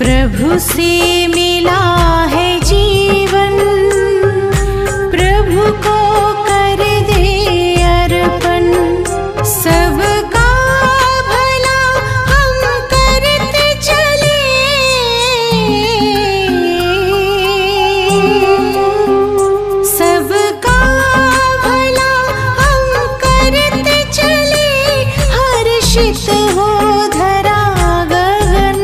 प्रभु से मिला है जीवन, प्रभु को कर दे अर्पण। सबका भला हम करते चले, सबका भला हम करते चले, हर्षित हो धरा गगन।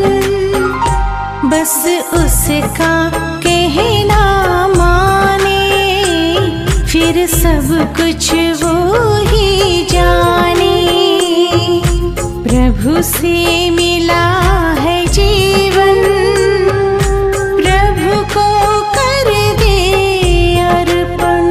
बस उसका कहना माने, फिर सब कुछ वो ही जाने। प्रभु से मिला है जीवन, प्रभु को कर दे अर्पण।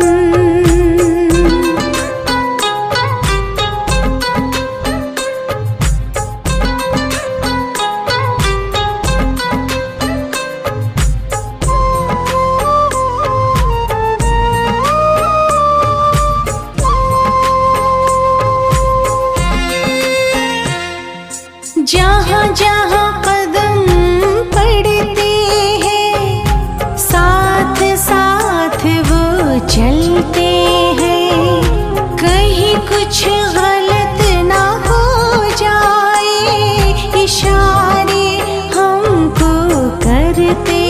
जहाँ जहाँ कदम पड़ते हैं, साथ साथ वो चलते हैं। कहीं कुछ गलत ना हो जाए, इशारे हमको करते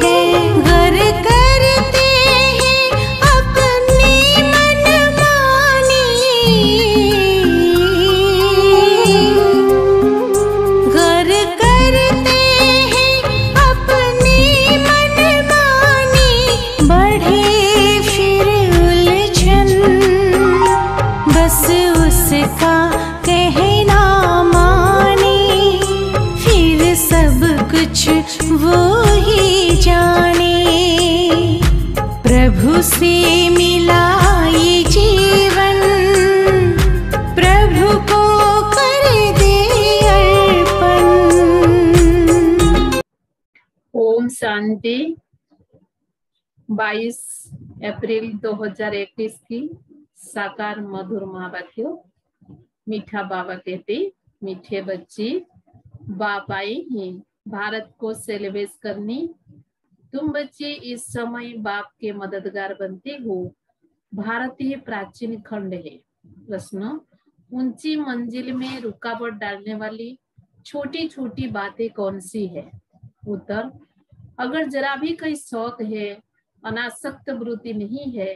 हैं। घर करते हैं अपनी मनमानी, घर करते हैं अपनी मनमानी। बढ़े फिर उलझन, बस उसका कहना माने, फिर सब कुछ वो ही जाने। प्रभु से मिला ये जीवन, प्रभु को कर दे अर्पण। ओम शांति। 22 अप्रैल 2021 की साकार मधुर महावाक्य। मीठा बाबा कहते, मीठे बच्चे, बाप आए हैं भारत को सेलिब्रेट करने। तुम बच्चे इस समय बाप के मददगार बनते हो। भारत ही प्राचीन खंड है। प्रश्न, ऊंची मंजिल में रुकावट डालने वाली छोटी छोटी बातें कौन सी है? उत्तर, अगर जरा भी कोई शौक है, अनासक्त वृत्ति नहीं है,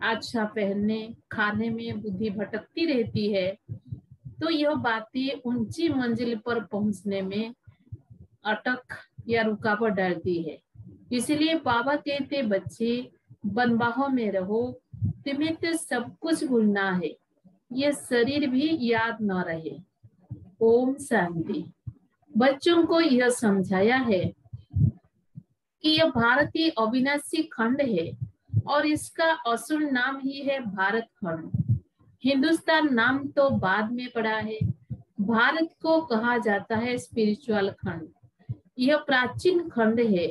अच्छा पहनने खाने में बुद्धि भटकती रहती है, तो यह बातें ऊंची मंजिल पर पहुंचने में अटक या रुकावट डालती है। इसलिए बाबा कहते, बच्चे बनबाहों में रहो, तुम्हें तो सब कुछ भूलना है, ये शरीर भी याद न रहे। ओम शांति। बच्चों को यह समझाया है कि यह भारतीय अविनाशी खंड है और इसका असल नाम ही है भारत खंड। हिंदुस्तान नाम तो बाद में पड़ा है। भारत को कहा जाता है स्पिरिचुअल खंड। यह प्राचीन खंड है।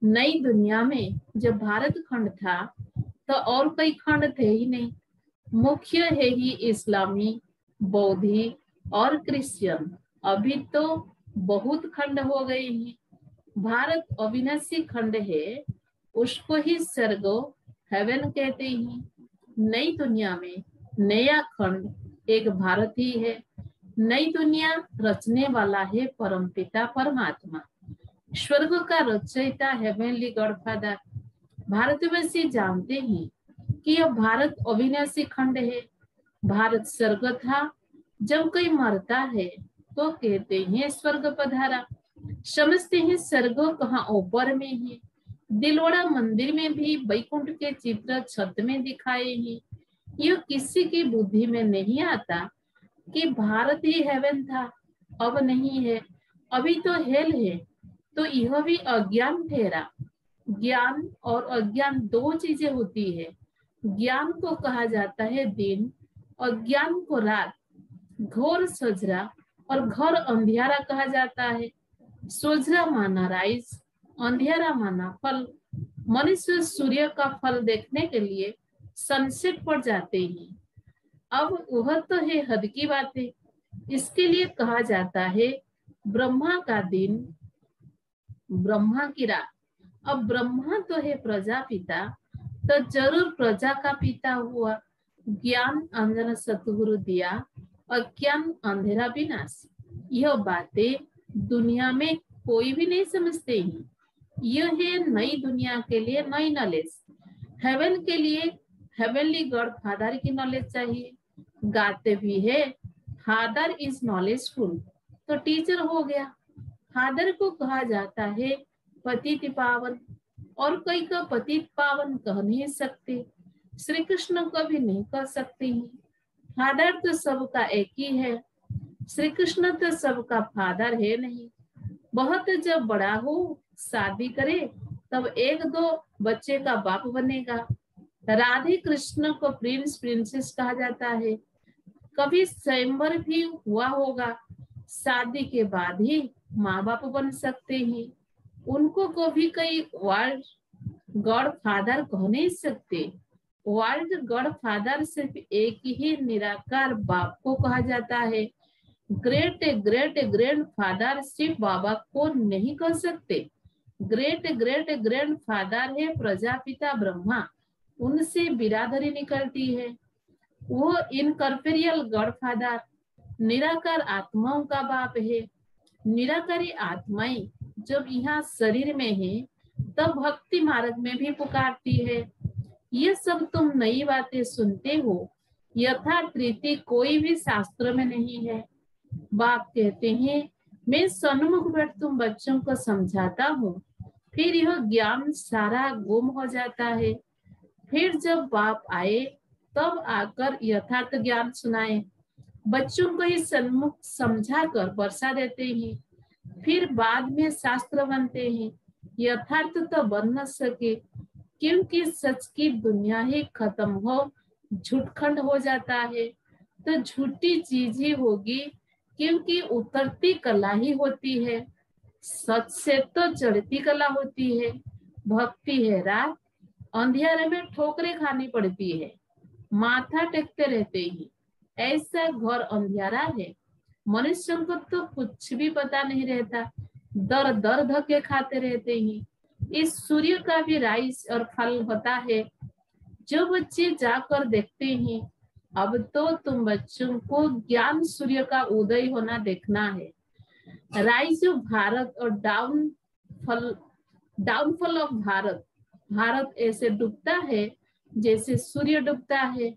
नई दुनिया में जब भारत खंड था तो और कई खंड थे ही नहीं। मुख्य है ही इस्लामी, बौद्धी और क्रिश्चियन। अभी तो बहुत खंड हो गए हैं। भारत अविनाशी खंड है, उसको ही स्वर्ग हेवन कहते हैं। नई दुनिया में नया खंड एक भारत ही है। नई दुनिया रचने वाला है परमपिता परमात्मा, स्वर्ग का रचयिता हेवनली गॉडफादर। भारतवासी जानते हैं कि यह भारत अविनाशी खंड है। भारत स्वर्ग था। जब कोई मरता है तो कहते हैं स्वर्ग पधारा। समझते हैं स्वर्ग कहाँ ऊपर में है। दिलवाड़ा मंदिर में भी वैकुंठ के चित्र छत में दिखाए हैं। यह किसी की बुद्धि में नहीं आता कि भारत ही हेवन था, अब नहीं है, अभी तो हेल है। तो यह भी अज्ञान ठहरा। ज्ञान और अज्ञान दो चीजें होती है। ज्ञान को कहा जाता है दिन, अज्ञान को रात। घोर सजरा और घोर अंधियारा कहा जाता है। सोजरा माना राइज, अंधियारा माना फल। मनुष्य सूर्य का फल देखने के लिए सनसेट पर जाते हैं। अब वह तो है हद की बातें। इसके लिए कहा जाता है ब्रह्मा का दिन, ब्रह्मा की राह। अब ब्रह्मा तो है प्रजापिता, तो जरूर प्रजा का पिता हुआ। ज्ञान अंजन सतगुरु दिया, अज्ञान अंधेरा विनाश। यह बातें दुनिया में कोई भी नहीं समझते ही। यह है नई दुनिया के लिए नई नॉलेज। हेवन के लिए हेवनली गॉड फादर की नॉलेज चाहिए। गाते भी है फादर इज नॉलेजफुल, तो टीचर हो गया। फादर को कहा जाता है पतित पावन, और कोई का पतित पावन कह नहीं सकते, श्री कृष्ण को भी नहीं कह सकते हैं। फादर तो सबका एक ही है, श्री कृष्ण तो सबका फादर है नहीं। बहुत जब बड़ा हो शादी करे तब एक दो बच्चे का बाप बनेगा। राधे कृष्ण को प्रिंस प्रिंसेस कहा जाता है। कभी स्वयंवर भी हुआ होगा, शादी के बाद ही माँ बाप बन सकते हैं। उनको को भी कई वर्ल्ड गॉड फादर कह नहीं सकते। वर्ल्ड गॉड फादर सिर्फ एक ही निराकार बाप को कहा जाता है। ग्रेट ग्रेट ग्रैंड फादर सिर्फ बाबा को नहीं कह सकते। ग्रेट ग्रेट ग्रैंड फादर है प्रजापिता ब्रह्मा, उनसे बिरादरी निकलती है। वो इनकॉर्पोरियल गॉड फादर निराकार आत्माओं का बाप है। निराकारी आत्माएं जब यहाँ शरीर में है तब भक्ति मार्ग में भी पुकारती है। ये सब तुम नई बातें सुनते हो, यथार्थ रीति कोई भी शास्त्र में नहीं है। बाप कहते हैं मैं सन्मुख बैठ तुम बच्चों को समझाता हूँ, फिर यह ज्ञान सारा गुम हो जाता है। फिर जब बाप आए तब आकर यथार्थ ज्ञान सुनाए। बच्चों को ही सन्मुख समझा कर बरसा देते हैं, फिर बाद में शास्त्र बनते हैं। यथार्थ तो बन न सके, क्योंकि सच की दुनिया ही खत्म हो झूठखंड हो जाता है, तो झूठी चीज ही होगी, क्योंकि उतरती कला ही होती है। सच से तो चढ़ती कला होती है। भक्ति है रात, अंधियारे में ठोकरें खानी पड़ती है, माथा टेकते रहते ही। ऐसा घोर अंधियारा है, मनुष्यों को तो कुछ भी पता नहीं रहता, दर दर धक्के खाते रहते हैं। इस सूर्य का भी राइस और फल होता है। जो बच्चे जाकर देखते हैं, अब तो तुम बच्चों को ज्ञान सूर्य का उदय होना देखना है। राइज ऑफ भारत और डाउनफॉल ऑफ भारत। भारत ऐसे डूबता है जैसे सूर्य डूबता है।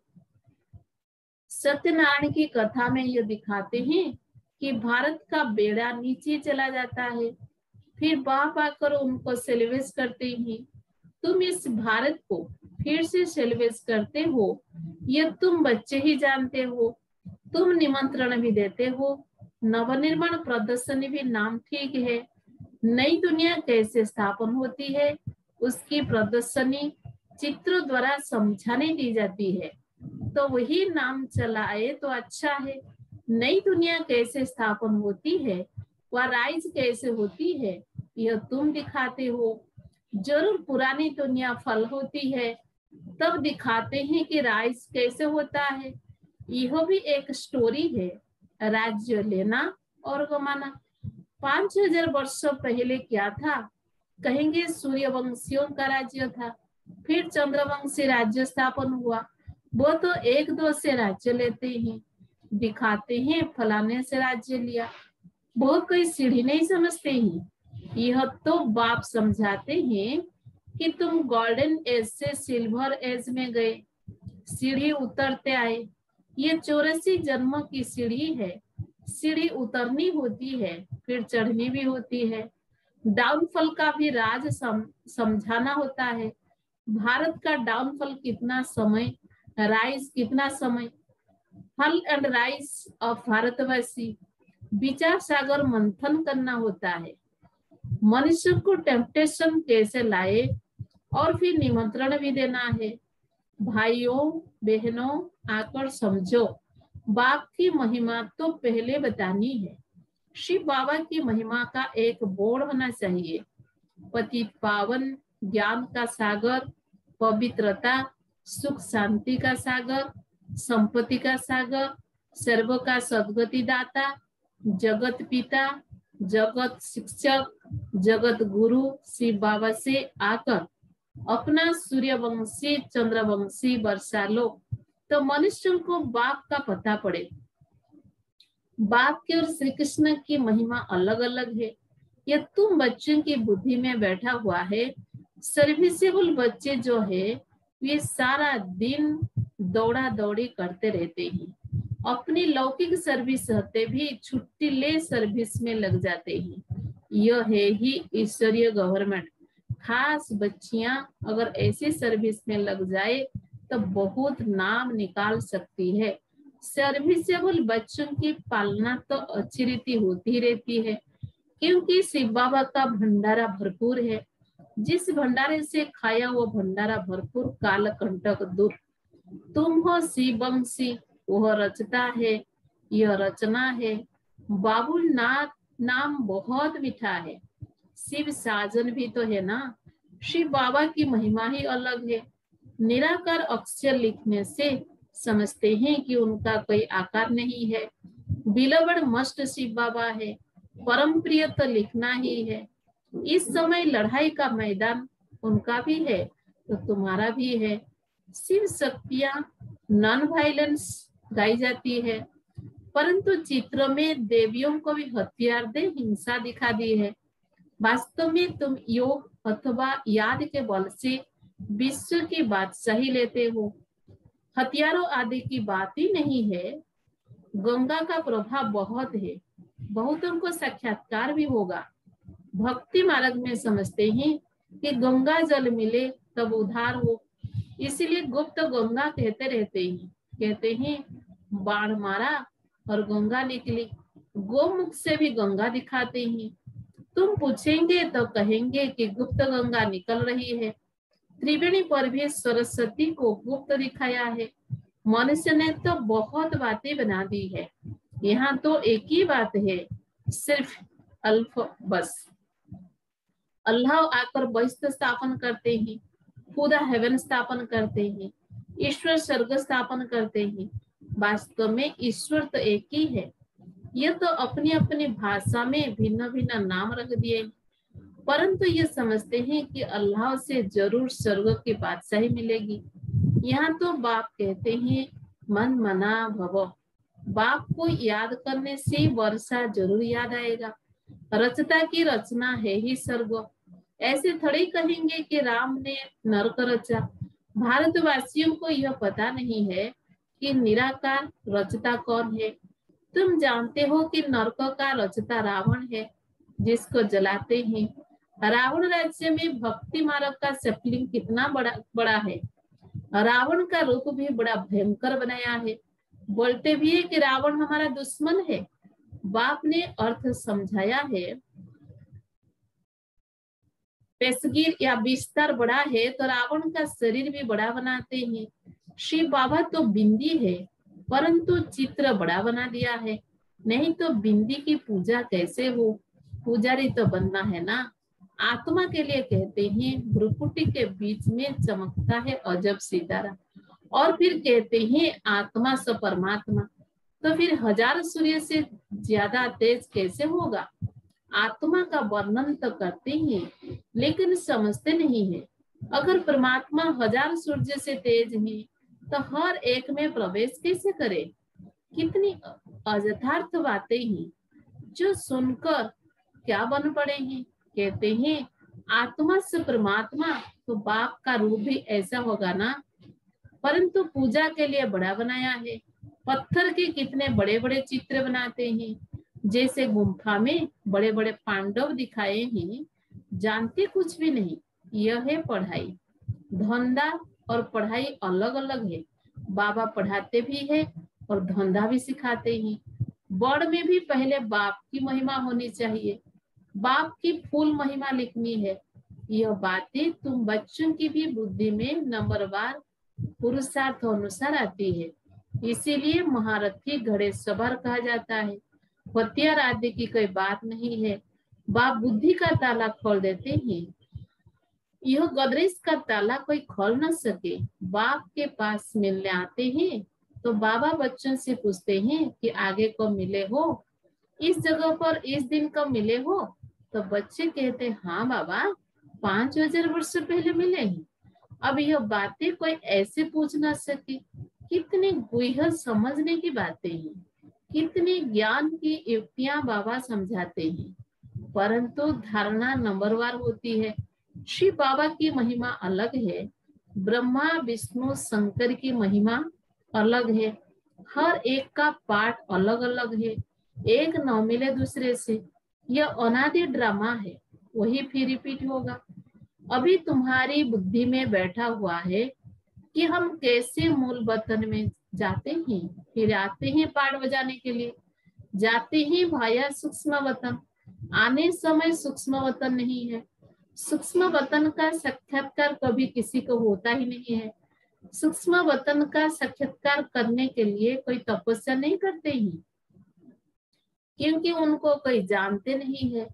सत्यनारायण की कथा में यह दिखाते हैं कि भारत का बेड़ा नीचे चला जाता है, फिर बाप आकर उनको सेलिब्रेट करते हैं। तुम इस भारत को फिर से सेलिब्रेट करते हो, यह तुम बच्चे ही जानते हो। तुम निमंत्रण भी देते हो। नवनिर्माण प्रदर्शनी भी नाम ठीक है। नई दुनिया कैसे स्थापन होती है उसकी प्रदर्शनी चित्रों द्वारा समझाने दी जाती है, तो वही नाम चलाए तो अच्छा है। नई दुनिया कैसे स्थापन होती है, वह राइज कैसे होती है, यह तुम दिखाते हो। जरूर पुरानी दुनिया फल होती है, तब दिखाते हैं कि राइज कैसे होता है। यह भी एक स्टोरी है, राज्य लेना और गमाना। 5000 वर्षों पहले क्या था, कहेंगे सूर्यवंशियों का राज्य था, फिर चंद्रवंशी राज्य स्थापन हुआ। वो तो एक दो से राज्य लेते हैं, दिखाते हैं फलाने से राज्य लिया। वो कोई सीढ़ी नहीं समझते हैं। यह तो बाप समझाते हैं कि तुम गोल्डन एज से सिल्वर एज में गए, सीढ़ी उतरते आए। ये 84 जन्मों की सीढ़ी है। सीढ़ी उतरनी होती है, फिर चढ़नी भी होती है। डाउनफॉल का भी राज समझाना होता है। भारत का डाउनफॉल कितना समय, राइज कितना समय। फल एंड राइज ऑफ भारतवासी, विचार सागर मंथन करना होता है। मनुष्य को टेम्पटेशन कैसे लाए, और फिर निमंत्रण भी देना है। भाइयों बहनों आकर समझो, बाप की महिमा तो पहले बतानी है। शिव बाबा की महिमा का एक बोर्ड होना चाहिए। पतित पावन, ज्ञान का सागर, पवित्रता, सुख शांति का सागर, संपत्ति का सागर, सर्व का सदगति दाता, जगत पिता, जगत शिक्षक, जगत गुरु शिव बाबा से आकर अपना सूर्यवंशी चंद्रवंशी वर्षा लो, तो मनुष्यों को बाप का पता पड़े। बाप की और श्री कृष्ण की महिमा अलग अलग है। यह तुम बच्चों की बुद्धि में बैठा हुआ है। सर्विसेबल बच्चे जो है वे सारा दिन दौड़ा दौड़ी करते रहते हैं, अपनी लौकिक सर्विस रहते भी छुट्टी ले सर्विस में लग जाते हैं। यह है ही ईश्वरीय गवर्नमेंट। खास बच्चियां अगर ऐसी सर्विस में लग जाए तो बहुत नाम निकाल सकती है। सर्विसेबल बच्चों की पालना तो अच्छी रीति होती रहती है, क्योंकि शिव बाबा का भंडारा भरपूर है। जिस भंडारे से खाया वो भंडारा भरपूर, काल कंटक दूर। तुम हो शिववंशी, वह रचता है, यह रचना है। बाबुल नाथ नाम बहुत मीठा है। शिव साजन भी तो है ना। शिव बाबा की महिमा ही अलग है। निराकार अक्षर लिखने से समझते हैं कि उनका कोई आकार नहीं है। बिलवड मस्ट शिव बाबा है, परम प्रिय तो लिखना ही है। इस समय लड़ाई का मैदान उनका भी है तो तुम्हारा भी है। शिव शक्तियां नॉन वायलेंस गाई जाती है, परंतु चित्रों में देवियों को भी हथियार दे हिंसा दिखा दी है। वास्तव में तुम योग अथवा याद के बल से विश्व की बादशाही लेते हो। हथियारों आदि की बात ही नहीं है। गंगा का प्रभाव बहुत है, बहुतों को साक्षात्कार भी होगा। भक्ति मार्ग में समझते हैं कि गंगा जल मिले तब उद्धार हो, इसलिए गुप्त गंगा कहते रहते हैं। कहते हैं बाण मारा और गंगा निकली। गोमुख से भी गंगा दिखाते हैं। तुम पूछेंगे तो कहेंगे कि गुप्त गंगा निकल रही है। त्रिवेणी पर भी सरस्वती को गुप्त दिखाया है। मनुष्य ने तो बहुत बातें बना दी है, यहाँ तो एक ही बात है, सिर्फ अल्फ बस। अल्लाह आकर बहिष्ठ स्थापन करते हैं, खुदा हेवन स्थापन करते हैं, ईश्वर स्वर्ग स्थापन करते हैं। वास्तव में ईश्वर तो एक ही है। ये तो अपनी अपनी भाषा में भिन्न भिन्न नाम रख दिए, परंतु ये समझते हैं कि अल्लाह से जरूर स्वर्ग की बादशाही मिलेगी। यहाँ तो बाप कहते हैं मन मना भव। बाप को याद करने से वर्षा जरूर याद आएगा। रचता की रचना है ही स्वर्ग। ऐसे थोड़ी कहेंगे कि राम ने नरक रचा। भारतवासियों को यह पता नहीं है कि निराकार रचता कौन है। तुम जानते हो कि नरक का रचता रावण है, जिसको जलाते हैं। रावण राज्य में भक्ति मार्ग का सप्लिंग कितना बड़ा है। रावण का रूप भी बड़ा भयंकर बनाया है। बोलते भी है कि रावण हमारा दुश्मन है। बाप ने अर्थ समझाया है, पेशगीर या बिस्तर बड़ा है तो रावण का शरीर भी बड़ा बनाते हैं। शिव बाबा तो बिंदी है, परंतु चित्र बड़ा बना दिया है। नहीं तो बिंदी की पूजा कैसे हो। पुजारी तो बनना है ना। आत्मा के लिए कहते हैं भ्रुकुटी के बीच में चमकता है अजब सितारा, और फिर कहते हैं आत्मा स परमात्मा। तो फिर हजार सूर्य से ज्यादा तेज कैसे होगा। आत्मा का वर्णन तो करते हैं लेकिन समझते नहीं है। अगर परमात्मा हजार सूर्य से तेज है तो हर एक में प्रवेश कैसे करे। कितनी अयथार्थ बातें हैं जो सुनकर क्या बन पड़े हैं। कहते हैं आत्मा से परमात्मा, तो बाप का रूप भी ऐसा होगा ना। परंतु पूजा के लिए बड़ा बनाया है। पत्थर के कितने बड़े बड़े चित्र बनाते हैं, जैसे गुम्फा में बड़े बड़े पांडव दिखाए हैं। जानते कुछ भी नहीं। यह है पढ़ाई। धंधा और पढ़ाई अलग अलग है। बाबा पढ़ाते भी है और धंधा भी सिखाते हैं। बोर्ड में भी पहले बाप की महिमा होनी चाहिए। बाप की फुल महिमा लिखनी है। यह बातें तुम बच्चों की भी बुद्धि में नंबरवार पुरुषार्थ अनुसार आती है। इसीलिए महारथी घड़े सवार कहा जाता है। हथियार आदि की कोई बात नहीं है। बाप बुद्धि का ताला खोल देते हैं। यह गदरेज का ताला कोई खोल न सके। बाप के पास मिलने आते हैं तो बाबा बच्चों से पूछते हैं कि आगे कब मिले हो, इस जगह पर इस दिन कब मिले हो। तो बच्चे कहते हाँ बाबा, 5000 वर्ष पहले मिले हैं। अब यह बातें कोई ऐसे पूछ ना सके। कितनी गुह्य समझने की बातें हैं, कितनी ज्ञान की युक्तियां बाबा समझाते हैं, परंतु धारणा नंबरवार होती है। शिव बाबा की महिमा अलग है, ब्रह्मा विष्णु शंकर की महिमा अलग है। हर एक का पाठ अलग अलग है, एक न मिले दूसरे से। यह अनादि ड्रामा है, वही फिर रिपीट होगा। अभी तुम्हारी बुद्धि में बैठा हुआ है कि हम कैसे मूल वतन में जाते हैं, फिर आते हैं पाठ बजाने के लिए, जाते हैं भाया सूक्ष्म वतन। आने समय सूक्ष्म वतन नहीं है। सूक्ष्म वतन का साक्षात्कार कभी किसी को होता ही नहीं है। सूक्ष्म वतन का साक्षात्कार करने के लिए कोई तपस्या नहीं करते ही, क्योंकि उनको कोई जानते नहीं है।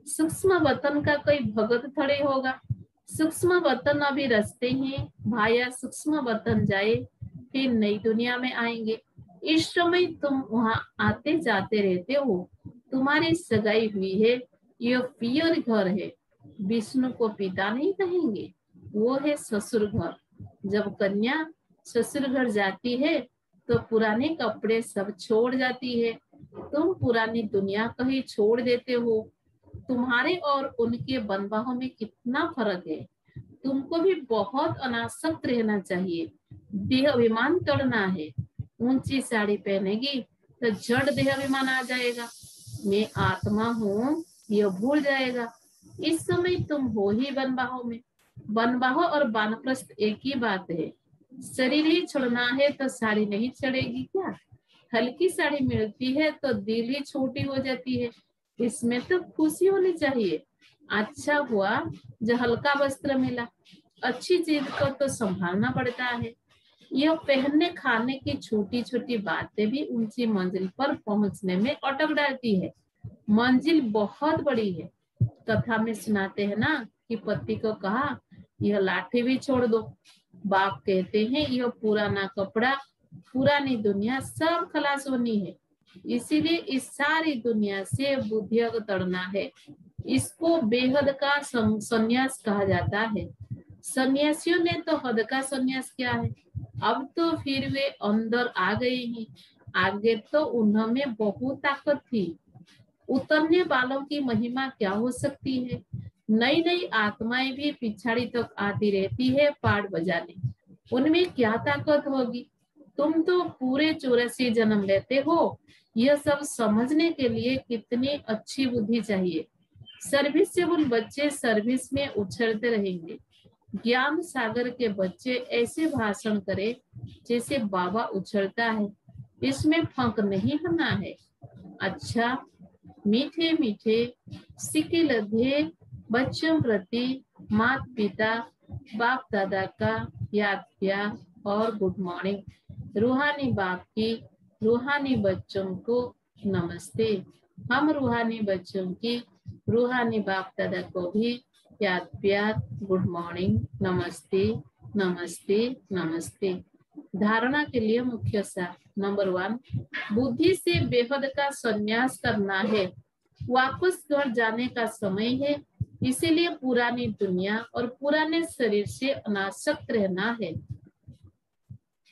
सूक्ष्म वतन का कोई भगत थोड़े होगा। सूक्ष्म वतन अभी रस्ते हैं, भाया सूक्ष्म वतन जाए, फिर नई दुनिया में आएंगे। इस समय तुम वहां आते जाते रहते हो। तुम्हारी सगाई हुई है, यह पियर घर है। विष्णु को पिता नहीं कहेंगे, वो है ससुर घर। जब कन्या ससुर घर जाती है तो पुराने कपड़े सब छोड़ जाती है। तुम पुरानी दुनिया कहीं छोड़ देते हो। तुम्हारे और उनके बनवाहों में कितना फर्क है। तुमको भी बहुत अनासक्त रहना चाहिए। देह अभिमान तोड़ना है। ऊंची साड़ी पहनेगी तो जड़ देह अभिमान आ जाएगा। मैं आत्मा हूँ यह भूल जाएगा। इस समय तुम हो ही बनवाहों में। बनवाहो और वानप्रस्थ एक ही बात है। शरीर ही छोड़ना है तो साड़ी नहीं चढ़ेगी क्या? हल्की साड़ी मिलती है तो दिल ही छोटी हो जाती है। इसमें तो खुशी होनी चाहिए। अच्छा हुआ जो हल्का वस्त्र मिला। अच्छी चीज को तो संभालना पड़ता है। यह पहनने खाने की छोटी छोटी बातें भी ऊंची मंजिल पर पहुंचने में अटक डालती है। मंजिल बहुत बड़ी है। कथा में सुनाते हैं ना कि पति को कहा यह लाठी भी छोड़ दो। बाप कहते हैं यह पुराना कपड़ा, पुरानी दुनिया सब खलास होनी है। इसीलिए इस सारी दुनिया से बुद्धि तड़ना है। इसको बेहद का संन्यास कहा जाता है। सन्यासियों ने तो हद का संन्यास किया है। अब तो फिर वे अंदर आ गए हैं। आगे तो उन्होंने बहुत ताकत थी। उतरने वालों की महिमा क्या हो सकती है। नई नई आत्माएं भी पिछाड़ी तक आती रहती है पाठ बजाने। उनमें क्या ताकत होगी। तुम तो पूरे 84 जन्म लेते हो। यह सब समझने के लिए कितनी अच्छी बुद्धि चाहिए। सर्विसेबल बच्चे सर्विस में उछलते रहेंगे। ज्ञान सागर के बच्चे ऐसे भाषण करे जैसे बाबा उछलता है। इसमें फंक नहीं होना है। अच्छा, मीठे मीठे सिक्के लधे बच्चों प्रति माता पिता बाप दादा का याद प्यार और गुड मॉर्निंग। रूहानी बाप की रूहानी बच्चों को नमस्ते। हम रूहानी बच्चों की रूहानी बाप दादा को भी याद प्यार गुड मॉर्निंग, नमस्ते नमस्ते नमस्ते। धारणा के लिए मुख्य सार नंबर 1, बुद्धि से बेहद का संन्यास करना है। वापस घर जाने का समय है। इसीलिए पुरानी दुनिया और पुराने शरीर से अनासक्त रहना है।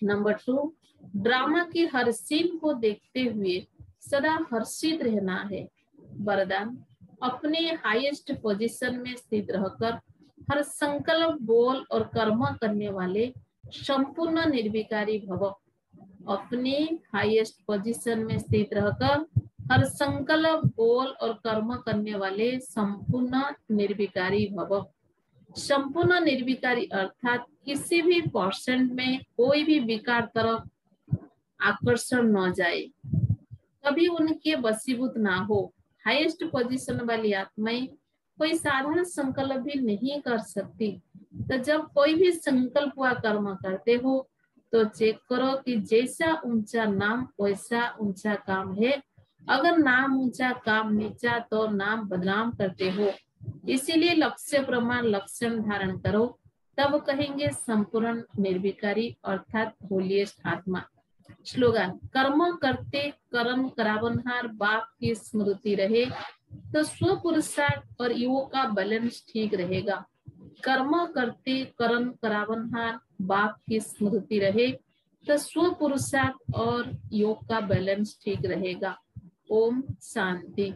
नंबर 2, ड्रामा की हर सीन को देखते हुए सदा हर्षित रहना है। वरदान, अपने हाईएस्ट पोजीशन में स्थित रहकर हर संकल्प बोल और कर्म करने वाले संपूर्ण निर्विकारी भव। अपने हाईएस्ट पोजीशन में स्थित रहकर हर संकल्प बोल और कर्म करने वाले संपूर्ण निर्विकारी भव। संपूर्ण निर्विकारी अर्थात किसी भी परसेंट में कोई भी विकार तरफ आकर्षण न जाए, कभी उनके वशीभूत ना हो। हाईएस्ट पोजीशन वाली आत्माएं कोई साधारण संकल्प भी नहीं कर सकती। तो जब कोई भी संकल्प व कर्म करते हो तो चेक करो कि जैसा ऊंचा नाम वैसा ऊंचा काम है। अगर नाम ऊंचा काम नीचा तो नाम बदनाम करते हो। इसीलिए लक्ष्य प्रमाण लक्षण धारण करो, तब कहेंगे संपूर्ण निर्विकारी अर्थात होलीएस्ट आत्मा। स्लोगन, कर्म करते कर्म करावनहार बाप की स्मृति रहे। तो स्वपुरुषार्थ और योग का बैलेंस ठीक रहेगा। कर्म करते कर्म करावनहार बाप की स्मृति रहे तो स्वपुरुषार्थ और योग का बैलेंस ठीक रहेगा। ओम शांति।